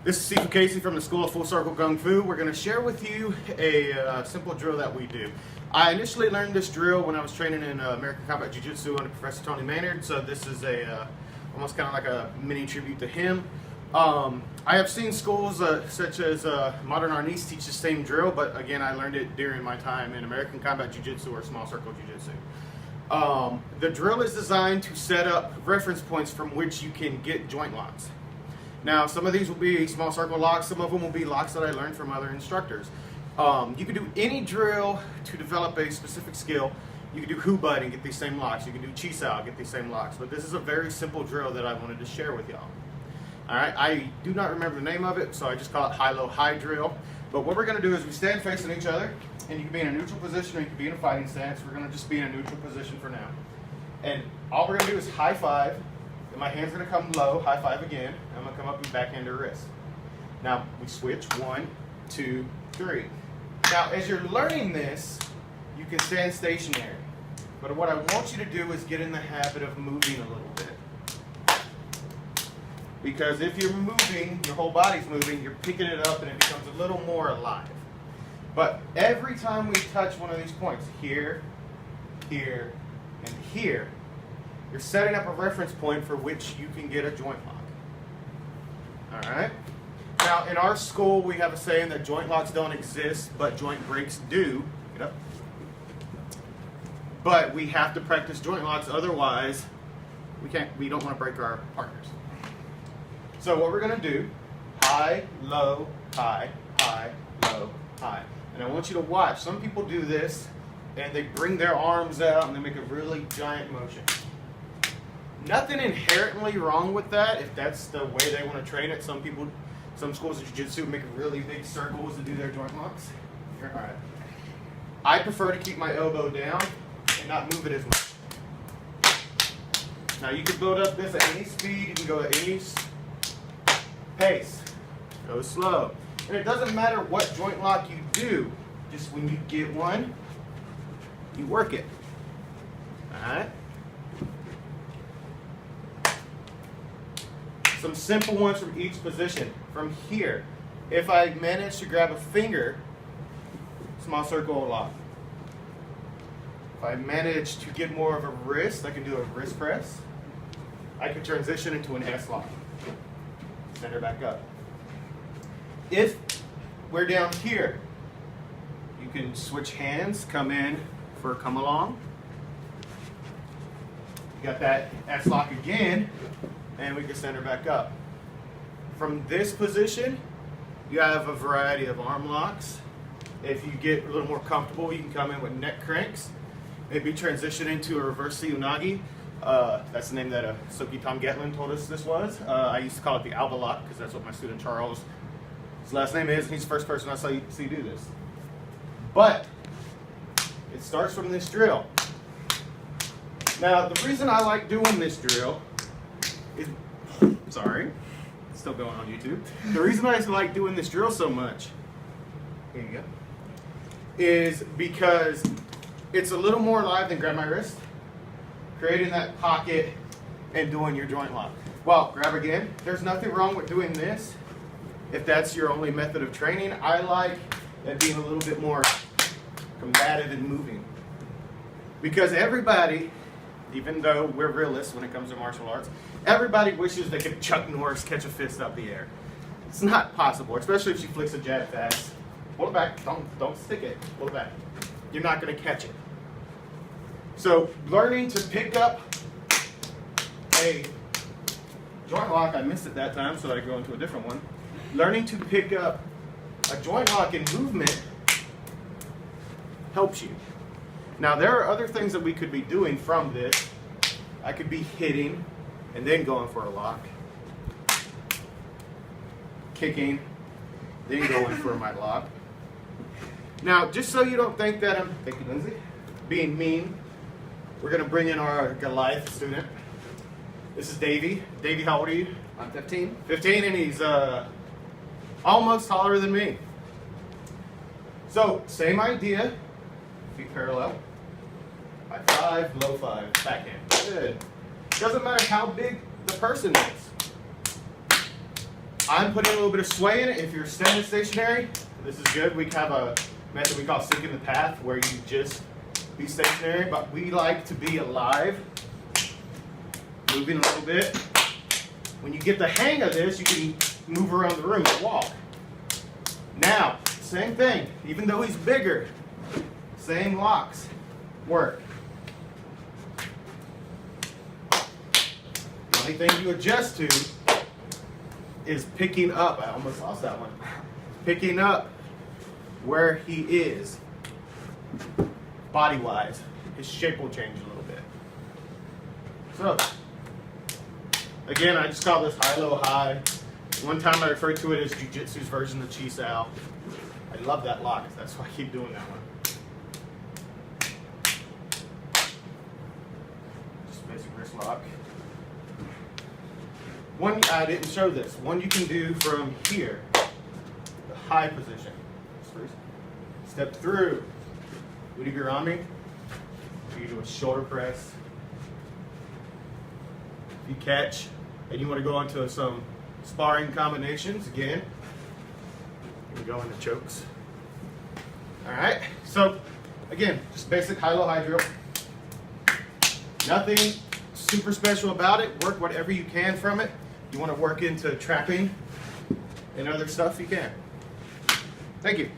This is Sifu Casey from the School of Full Circle Kung Fu. We're going to share with you a simple drill that we do. I initially learned this drill when I was training in American Combat Jujitsu under Professor Tony Maynard, so this is almost kind of like a mini tribute to him. I have seen schools such as Modern Arnis teach the same drill, but again, I learned it during my time in American Combat Jujitsu or Small Circle Jujitsu. The drill is designed to set up reference points from which you can get joint locks. Now, some of these will be small circle locks, some of them will be locks that I learned from other instructors. You can do any drill to develop a specific skill. You can do Hu-Bud and get these same locks. You can do Chi-Sao, get these same locks. But this is a very simple drill that I wanted to share with y'all. Alright, I do not remember the name of it, so I just call it high-low-high drill. But what we're going to do is we stand facing each other, and you can be in a neutral position or you can be in a fighting stance. We're going to just be in a neutral position for now. And all we're going to do is high five. And my hand's going to come low, high five again. I'm going to come up and backhand her wrist. Now we switch, 1, 2, 3. Now as you're learning this, you can stand stationary. But what I want you to do is get in the habit of moving a little bit. Because if you're moving, your whole body's moving, you're picking it up and it becomes a little more alive. But every time we touch one of these points, here, here, and here, you're setting up a reference point for which you can get a joint lock. Alright? Now, in our school, we have a saying that joint locks don't exist, but joint breaks do. Get up. But we have to practice joint locks, otherwise we don't want to break our partners. So what we're going to do, high, low, high, high, low, high. And I want you to watch. Some people do this, and they bring their arms out, and they make a really giant motion. Nothing inherently wrong with that if that's the way they want to train it. Some schools of jiu-jitsu make really big circles to do their joint locks. All right. I prefer to keep my elbow down and not move it as much. Now you can build up this at any speed. You can go at any pace. Go slow. And it doesn't matter what joint lock you do. Just when you get one, you work it. All right. Some simple ones from each position. From here, if I manage to grab a finger, small circle lock. If I manage to get more of a wrist, I can do a wrist press. I can transition into an S lock. Send her back up. If we're down here, you can switch hands, come in for a come along. You got that S lock again. And we can send her back up. From this position, you have a variety of arm locks. If you get a little more comfortable, you can come in with neck cranks. Maybe transition into a reverse unagi. That's the name that Soki Tom Getlin told us this was. I used to call it the Alba lock because that's what my student Charles, his last name is, and he's the first person I see do this. But it starts from this drill. Now, the reason I like doing this drill sorry, it's still going on YouTube. The reason I like doing this drill so much, here you go, is because it's a little more alive than grab my wrist, creating that pocket and doing your joint lock. Well, grab again. There's nothing wrong with doing this if that's your only method of training. I like that being a little bit more combative and moving. Because everybody, even though we're realists when it comes to martial arts, everybody wishes they could Chuck Norris catch a fist up the air. It's not possible, especially if she flicks a jab fast. Pull it back. Don't stick it. Pull it back. You're not going to catch it. So learning to pick up a joint lock, I missed it that time, so I go into a different one. Learning to pick up a joint lock in movement helps you. Now, there are other things that we could be doing from this. I could be hitting and then going for a lock. Kicking, then going for my lock. Now, just so you don't think that I'm, thank you, Lindsay, being mean, we're going to bring in our Goliath student. This is Davey. Davey, how old are you? I'm 15. 15, and he's almost taller than me. So, same idea. Feet parallel. High five, low five, backhand. Good. Doesn't matter how big the person is. I'm putting a little bit of sway in it. If you're standing stationary, this is good. We have a method we call sinking the path, where you just be stationary, but we like to be alive, moving a little bit. When you get the hang of this, you can move around the room and walk. Now, same thing, even though he's bigger, same locks work. The only thing you adjust to is picking up. I almost lost that one. Picking up where he is, body-wise. His shape will change a little bit. So, again, I just call this high-low high. One time I referred to it as Jiu-Jitsu's version of Chi Sao. I love that lock. That's why I keep doing that one. Just basic wrist lock. One, I didn't show this. One you can do from here, the high position. Step through. Udigurami. You do a shoulder press. If you catch and you want to go into some sparring combinations, again, you go into chokes. Alright, so again, just basic high-low high drill. Nothing super special about it. Work whatever you can from it. You want to work into trapping and other stuff, you can. Thank you.